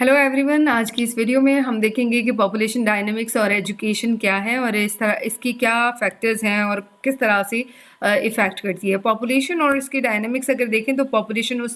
Hello everyone, आज की इस वीडियो में हम देखेंगे कि पॉपुलेशन डायनामिक्स और एजुकेशन क्या है और इस तरह इसकी क्या फैक्टर्स हैं और किस तरह से इफ़ेक्ट करती है। पॉपुलेशन और इसकी डायनामिक्स अगर देखें तो पॉपुलेशन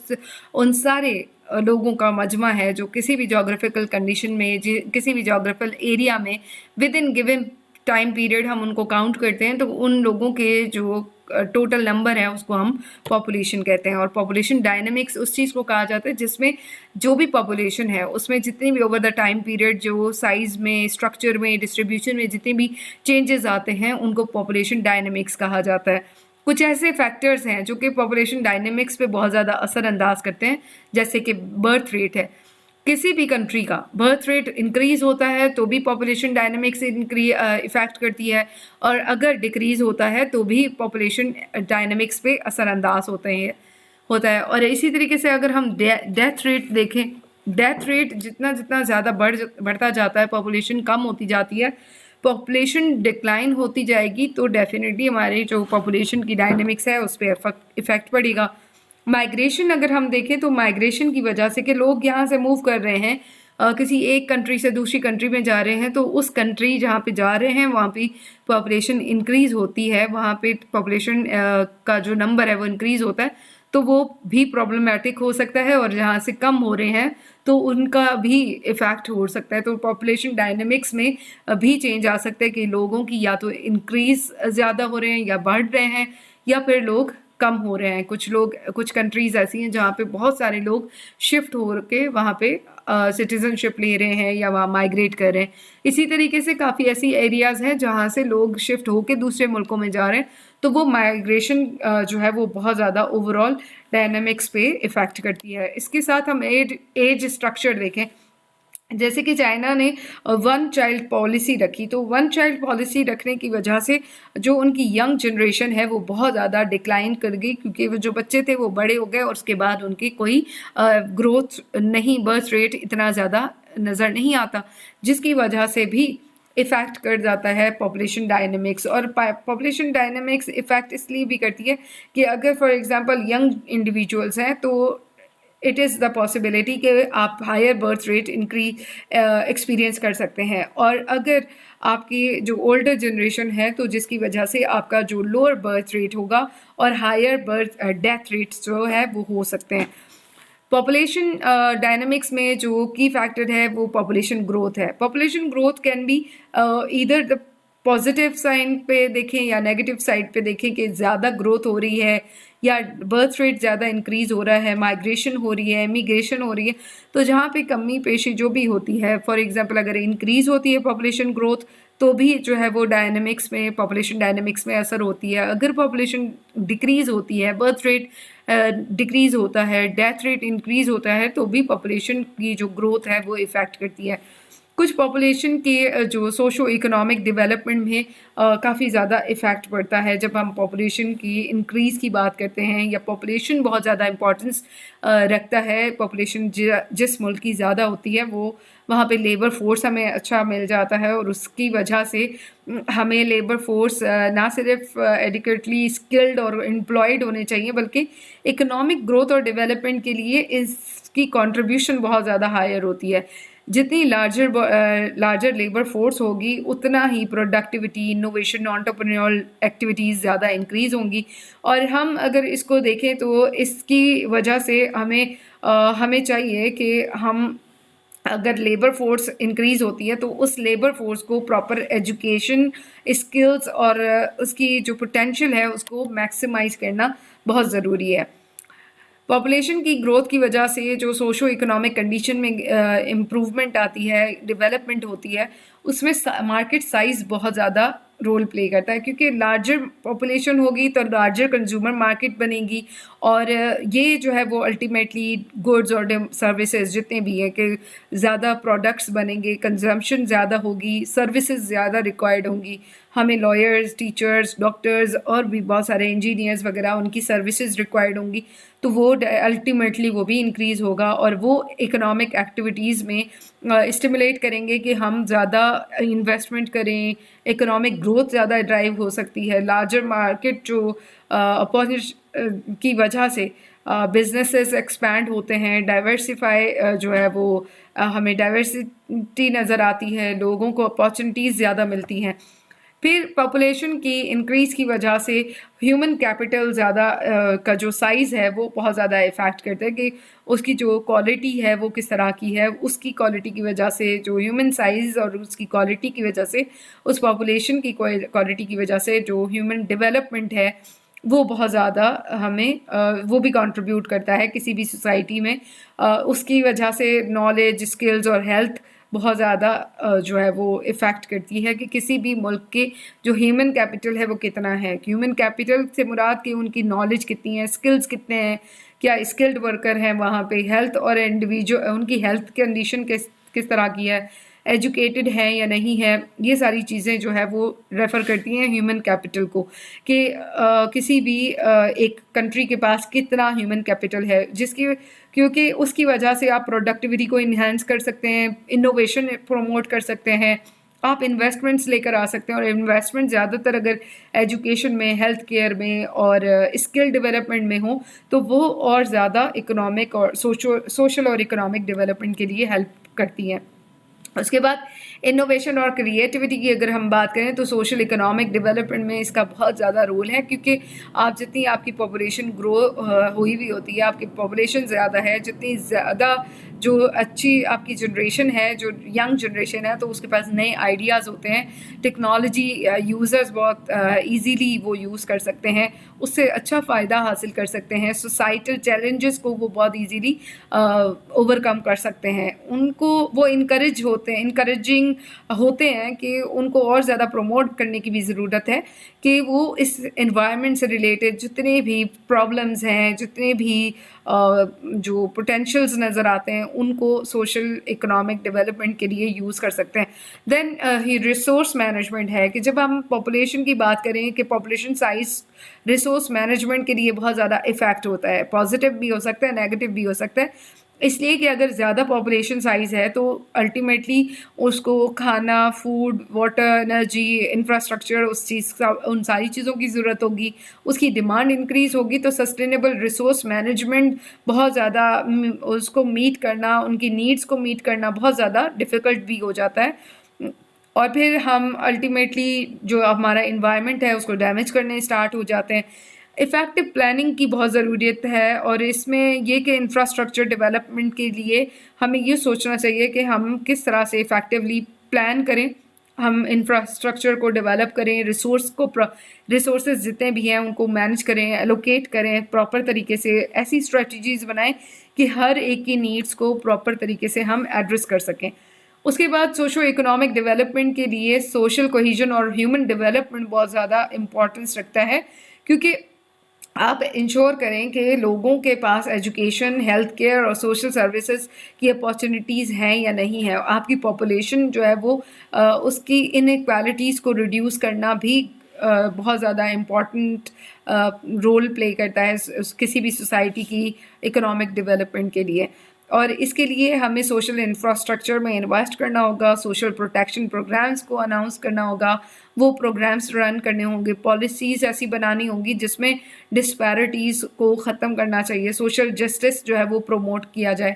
उन सारे लोगों का मजमा है जो किसी भी जोग्राफिकल कंडीशन में किसी भी जोग्राफिकल एरिया में with in given time period हम उनको काउंट करते हैं, तो उन लोगों के जो टोटल नंबर है उसको हम पॉपुलेशन कहते हैं। और पॉपुलेशन डायनामिक्स उस चीज़ को कहा जाता है जिसमें जो भी पॉपुलेशन है उसमें जितनी भी ओवर द टाइम पीरियड जो साइज में, स्ट्रक्चर में, डिस्ट्रीब्यूशन में जितने भी चेंजेस आते हैं उनको पॉपुलेशन डायनामिक्स कहा जाता है। कुछ ऐसे फैक्टर्स हैं जो कि पॉपुलेशन डायनामिक्स पे बहुत ज़्यादा असरअंदाज करते हैं, जैसे कि बर्थ रेट है। किसी भी कंट्री का बर्थ रेट इंक्रीज होता है तो भी पॉपुलेशन डायनामिक्स इफेक्ट करती है, और अगर डिक्रीज होता है तो भी पॉपुलेशन डायनामिक्स पे असरअंदाज होता है। और इसी तरीके से अगर हम डेथ रेट देखें, डेथ रेट जितना जितना ज़्यादा बढ़ता जाता है, पॉपुलेशन कम होती जाती है, पॉपुलेशन डिक्लाइन होती जाएगी, तो डेफिनेटली हमारे जो पॉपुलेशन की डायनेमिक्स है उस पर इफेक्ट पड़ेगा। माइग्रेशन अगर हम देखें तो माइग्रेशन की वजह से कि लोग यहाँ से मूव कर रहे हैं, किसी एक कंट्री से दूसरी कंट्री में जा रहे हैं, तो उस कंट्री जहाँ पे जा रहे हैं वहाँ पे पॉपुलेशन इंक्रीज़ होती है, वहाँ पे पॉपुलेशन का जो नंबर है वो इंक्रीज़ होता है, तो वो भी प्रॉब्लमेटिक हो सकता है। और जहाँ से कम हो रहे हैं तो उनका भी इफ़ेक्ट हो सकता है। तो पॉपुलेशन डायनेमिक्स में भी चेंज आ सकता है कि लोगों की या तो इंक्रीज़ ज़्यादा हो रहे हैं या बढ़ रहे हैं, या फिर लोग कम हो रहे हैं। कुछ कंट्रीज़ ऐसी हैं जहाँ पे बहुत सारे लोग शिफ्ट हो के वहाँ पे सिटीज़नशिप ले रहे हैं या वहाँ माइग्रेट कर रहे हैं। इसी तरीके से काफ़ी ऐसी एरियाज़ हैं जहाँ से लोग शिफ्ट होके दूसरे मुल्कों में जा रहे हैं, तो वो माइग्रेशन जो है वो बहुत ज़्यादा ओवरऑल डायनामिक्स पे इफ़ेक्ट करती है। इसके साथ हम एज स्ट्रक्चर देखें, जैसे कि चाइना ने वन चाइल्ड पॉलिसी रखी, तो वन चाइल्ड पॉलिसी रखने की वजह से जो उनकी यंग जनरेशन है वो बहुत ज़्यादा डिक्लाइन कर गई, क्योंकि वो जो बच्चे थे वो बड़े हो गए और उसके बाद उनकी कोई ग्रोथ नहीं, बर्थ रेट इतना ज़्यादा नज़र नहीं आता, जिसकी वजह से भी इफ़ेक्ट कर जाता है पॉपुलेशन डायनेमिक्स। और पॉपुलेशन डायनेमिक्स इफ़ेक्ट इसलिए भी करती है कि अगर फॉर एग्जांपल यंग इंडिविजुअल्स हैं तो इट इज़ द पॉसिबिलिटी कि आप हायर बर्थ रेट एक्सपीरियंस कर सकते हैं। और अगर आपकी जो ओल्डर जनरेशन है तो जिसकी वजह से आपका जो लोअर बर्थ रेट होगा और हायर डेथ रेट्स जो है वो हो सकते हैं। पॉपुलेशन डायनामिक्स में जो की फैक्टर है वो पॉपुलेशन ग्रोथ है। Population growth can be either the positive side पे देखें या नेगेटिव साइड पे देखें कि ज़्यादा ग्रोथ हो रही है या बर्थ रेट ज़्यादा इंक्रीज़ हो रहा है, माइग्रेशन हो रही है, इमिग्रेशन हो रही है। तो जहाँ पे कमी पेशी जो भी होती है, फॉर एग्जांपल अगर इंक्रीज़ होती है पॉपुलेशन ग्रोथ तो भी जो है वो डायनामिक्स में, पॉपुलेशन डायनामिक्स में असर होती है। अगर पॉपुलेशन डिक्रीज़ होती है, बर्थ रेट डिक्रीज़ होता है, डेथ रेट इंक्रीज़ होता है, तो भी पॉपुलेशन की जो ग्रोथ है वो इफ़ेक्ट करती है। कुछ पॉपुलेशन के जो सोशो इकोनॉमिक डेवलपमेंट में काफ़ी ज़्यादा इफ़ेक्ट पड़ता है। जब हम पॉपुलेशन की इंक्रीज़ की बात करते हैं या पॉपुलेशन बहुत ज़्यादा इम्पोर्टेंस रखता है, पॉपुलेशन जिस मुल्क की ज़्यादा होती है वो वहाँ पे लेबर फोर्स हमें अच्छा मिल जाता है, और उसकी वजह से हमें लेबर फोर्स ना सिर्फ एडिक्वेटली स्किल्ड और एम्प्लॉयड होने चाहिए, बल्कि इकोनॉमिक ग्रोथ और डेवलपमेंट के लिए इसकी कंट्रीब्यूशन बहुत ज़्यादा हायर होती है। जितनी लार्जर लेबर फोर्स होगी उतना ही प्रोडक्टिविटी, इनोवेशन, एंटरप्रेन्योरल एक्टिविटीज़ ज़्यादा इंक्रीज़ होंगी। और हम अगर इसको देखें तो इसकी वजह से हमें चाहिए कि हम, अगर लेबर फोर्स इंक्रीज़ होती है तो उस लेबर फोर्स को प्रॉपर एजुकेशन, स्किल्स और उसकी जो पोटेंशियल है उसको मैक्सिमाइज़ करना बहुत ज़रूरी है। पॉपुलेशन की ग्रोथ की वजह से जो सोशो इकोनॉमिक कंडीशन में इम्प्रूवमेंट आती है, डेवलपमेंट होती है, उसमें मार्केट साइज़ बहुत ज़्यादा रोल प्ले करता है, क्योंकि लार्जर पॉपुलेशन होगी तो लार्जर कंज्यूमर मार्केट बनेगी। और ये जो है वो अल्टीमेटली गुड्स और सर्विसेज जितने भी हैं कि ज़्यादा प्रोडक्ट्स बनेंगे, कंजम्पशन ज़्यादा होगी, सर्विसेज ज़्यादा रिक्वायर्ड होंगी। हमें लॉयर्स, टीचर्स, डॉक्टर्स और भी बहुत सारे इंजीनियर्स वगैरह उनकी सर्विसेज रिक्वायर्ड होंगी, तो वो अल्टीमेटली वो भी इंक्रीज़ होगा और वो इकोनॉमिक एक्टिविटीज़ में स्टिमुलेट करेंगे कि हम ज़्यादा इन्वेस्टमेंट करें, इकोनॉमिक ग्रोथ ज़्यादा ड्राइव हो सकती है। लार्जर मार्केट जो अपॉर्चुनिटी की वजह से बिजनेसेस एक्सपैंड होते हैं, डाइवर्सिफाई जो है वो हमें डाइवर्सिटी नज़र आती है, लोगों को अपॉर्चुनिटीज़ ज़्यादा मिलती हैं। फिर पॉपुलेशन की इंक्रीज़ की वजह से ह्यूमन कैपिटल ज़्यादा का जो साइज़ है वो बहुत ज़्यादा इफ़ेक्ट करता है कि उसकी जो क्वालिटी है वो किस तरह की है। उसकी क्वालिटी की वजह से, जो ह्यूमन साइज़ और उसकी क्वालिटी की वजह से, उस पॉपुलेशन की क्वालिटी की वजह से जो ह्यूमन डेवलपमेंट है वो बहुत ज़्यादा हमें वो भी कंट्रीब्यूट करता है किसी भी सोसाइटी में। उसकी वजह से नॉलेज, स्किल्स और हेल्थ बहुत ज़्यादा जो है वो इफ़ेक्ट करती है कि किसी भी मुल्क के जो ह्यूमन कैपिटल है वो कितना है। ह्यूमन कैपिटल से मुराद कि उनकी नॉलेज कितनी है, स्किल्स कितने हैं, क्या स्किल्ड वर्कर हैं वहाँ पे, हेल्थ और इंडिविजुअल उनकी हेल्थ कंडीशन किस किस तरह की है, एजुकेटेड हैं या नहीं है। ये सारी चीज़ें जो है वो रेफ़र करती हैं ह्यूमन कैपिटल को कि किसी भी एक कंट्री के पास कितना ह्यूमन कैपिटल है, जिसकी क्योंकि उसकी वजह से आप प्रोडक्टिविटी को इन्हांस कर सकते हैं, इनोवेशन प्रमोट कर सकते हैं, आप इन्वेस्टमेंट्स लेकर आ सकते हैं। और इन्वेस्टमेंट ज़्यादातर अगर एजुकेशन में, हेल्थ केयर में और स्किल डेवलपमेंट में हो तो वो और ज़्यादा इकोनॉमिक और सोशल और इकोनॉमिक डेवलपमेंट के लिए हेल्प करती हैं। उसके बाद इनोवेशन और क्रिएटिविटी की अगर हम बात करें तो सोशल इकोनॉमिक डेवलपमेंट में इसका बहुत ज़्यादा रोल है, क्योंकि आप जितनी आपकी पॉपुलेशन ग्रो हुई भी होती है, आपकी पॉपुलेशन ज़्यादा है, जितनी ज़्यादा जो अच्छी आपकी जनरेशन है, जो यंग जनरेशन है, तो उसके पास नए आइडियाज़ होते हैं, टेक्नोलॉजी यूज़र्स बहुत ईजीली वो यूज़ कर सकते हैं, उससे अच्छा फ़ायदा हासिल कर सकते हैं, सोसाइटल चैलेंजेस को वो बहुत ईजीली ओवरकम कर सकते हैं। उनको वो इनकरेजिंग होते हैं कि उनको और ज़्यादा प्रमोट करने की भी ज़रूरत है कि वो इस एनवायरनमेंट से रिलेटेड जितने भी प्रॉब्लम्स हैं, जितने भी जो पोटेंशियल्स नज़र आते हैं, उनको सोशल इकोनॉमिक डेवलपमेंट के लिए यूज़ कर सकते हैं। देन ही रिसोर्स मैनेजमेंट है कि जब हम पॉपुलेशन की बात करें कि पॉपुलेशन साइज़ रिसोर्स मैनेजमेंट के लिए बहुत ज़्यादा इफ़ेक्ट होता है, पॉजिटिव भी हो सकता है, नेगेटिव भी हो सकता है। इसलिए कि अगर ज़्यादा पॉपुलेशन साइज़ है तो अल्टीमेटली उसको खाना, फूड, वाटर, एनर्जी, इंफ्रास्ट्रक्चर उस चीज़ का उन सारी चीज़ों की ज़रूरत होगी, उसकी डिमांड इंक्रीज़ होगी, तो सस्टेनेबल रिसोर्स मैनेजमेंट बहुत ज़्यादा उसको मीट करना, उनकी नीड्स को मीट करना बहुत ज़्यादा डिफ़िकल्ट भी हो जाता है। और फिर हम अल्टीमेटली जो हमारा एनवायरनमेंट है उसको डैमेज करने स्टार्ट हो जाते हैं। इफ़ेक्टिव प्लानिंग की बहुत ज़रूरत है और इसमें ये कि इंफ्रास्ट्रक्चर डेवलपमेंट के लिए हमें ये सोचना चाहिए कि हम किस तरह से इफ़ेक्टिवली प्लान करें, हम इंफ्रास्ट्रक्चर को डेवलप करें, रिसोर्सेज जितने भी हैं उनको मैनेज करें, एलोकेट करें प्रॉपर तरीके से, ऐसी स्ट्रेटजीज़ बनाएं कि हर एक की नीड्स को प्रॉपर तरीके से हम एड्रेस कर सकें। उसके बाद सोशो इकोनॉमिक डेवलपमेंट के लिए सोशल कोहेजन और ह्यूमन डेवलपमेंट बहुत ज़्यादा इम्पोर्टेंस रखता है, क्योंकि आप इंश्योर करें कि लोगों के पास एजुकेशन, हेल्थ केयर और सोशल सर्विसेज की अपॉर्चुनिटीज़ हैं या नहीं है। आपकी पॉपुलेशन जो है वो उसकी इनइक्वालिटीज़ को रिड्यूस करना भी बहुत ज़्यादा इम्पॉर्टेंट रोल प्ले करता है किसी भी सोसाइटी की इकोनॉमिक डेवलपमेंट के लिए। और इसके लिए हमें सोशल इंफ्रास्ट्रक्चर में इन्वेस्ट करना होगा, सोशल प्रोटेक्शन प्रोग्राम्स को अनाउंस करना होगा, वो प्रोग्राम्स रन करने होंगे, पॉलिसीज़ ऐसी बनानी होंगी जिसमें डिस्पैरिटीज़ को ख़त्म करना चाहिए, सोशल जस्टिस जो है वो प्रमोट किया जाए।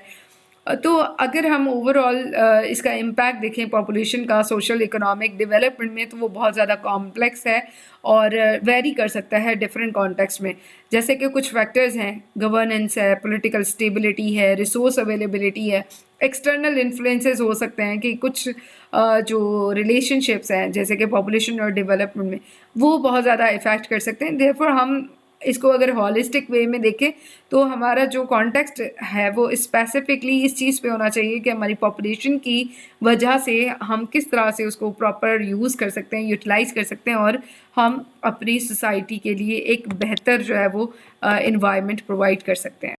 तो अगर हम ओवरऑल इसका इम्पैक्ट देखें पॉपुलेशन का सोशल इकोनॉमिक डेवलपमेंट में, तो वो बहुत ज़्यादा कॉम्प्लेक्स है और वेरी कर सकता है डिफरेंट कॉन्टेक्स्ट में। जैसे कि कुछ फैक्टर्स हैं, गवर्नेंस है, पॉलिटिकल स्टेबिलिटी है, रिसोर्स अवेलेबिलिटी है, एक्सटर्नल इन्फ्लुएंसेस हो सकते हैं कि कुछ जो रिलेशनशिप्स हैं जैसे कि पॉपुलेशन और डेवलपमेंट में, वो बहुत ज़्यादा इफ़ेक्ट कर सकते हैं। देयरफॉर हम इसको अगर हॉलिस्टिक वे में देखें तो हमारा जो कॉन्टेक्स्ट है वो स्पेसिफिकली इस चीज़ पे होना चाहिए कि हमारी पॉपुलेशन की वजह से हम किस तरह से उसको प्रॉपर यूज़ कर सकते हैं, यूटिलाइज़ कर सकते हैं और हम अपनी सोसाइटी के लिए एक बेहतर जो है वो एनवायरनमेंट प्रोवाइड कर सकते हैं।